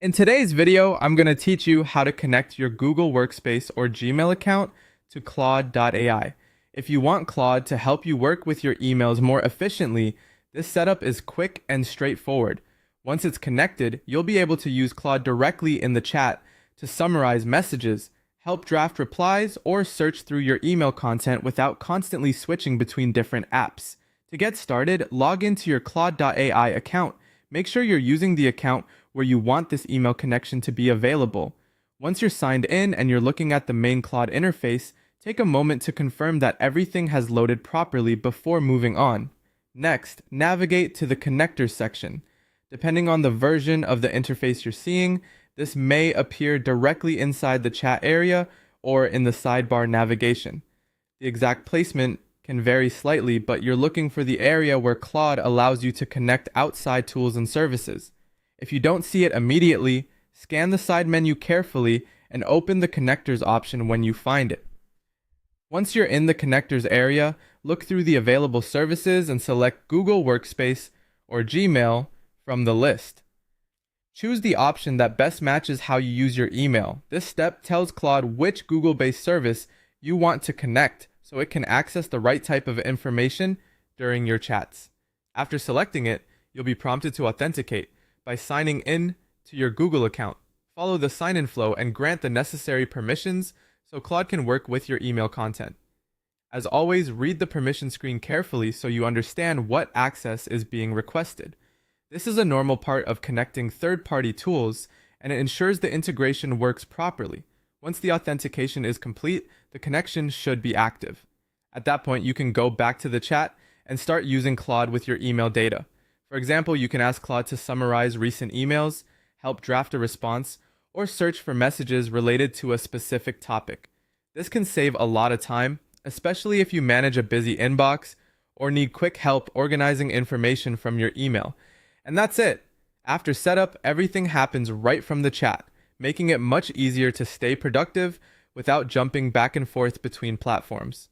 In today's video, I'm going to teach you how to connect your Google Workspace or Gmail account to Claude.ai. If you want Claude to help you work with your emails more efficiently, this setup is quick and straightforward. Once it's connected, you'll be able to use Claude directly in the chat to summarize messages, help draft replies, or search through your email content without constantly switching between different apps. To get started, log into your Claude.ai account. Make sure you're using the account where you want this email connection to be available. Once you're signed in and you're looking at the main Claude interface, take a moment to confirm that everything has loaded properly before moving on. Next, navigate to the connectors section. Depending on the version of the interface you're seeing, this may appear directly inside the chat area or in the sidebar navigation. The exact placement can vary slightly, but you're looking for the area where Claude allows you to connect outside tools and services. If you don't see it immediately, scan the side menu carefully and open the connectors option when you find it. Once you're in the connectors area, look through the available services and select Google Workspace or Gmail from the list. Choose the option that best matches how you use your email. This step tells Claude which Google-based service you want to connect so it can access the right type of information during your chats. After selecting it, you'll be prompted to authenticate by signing in to your Google account. Follow the sign-in flow and grant the necessary permissions so Claude can work with your email content. As always, read the permission screen carefully so you understand what access is being requested. This is a normal part of connecting third-party tools, and it ensures the integration works properly. Once the authentication is complete, the connection should be active. At that point, you can go back to the chat and start using Claude with your email data. For example, you can ask Claude to summarize recent emails, help draft a response, or search for messages related to a specific topic. This can save a lot of time, especially if you manage a busy inbox or need quick help organizing information from your email. And that's it. After setup, everything happens right from the chat, making it much easier to stay productive without jumping back and forth between platforms.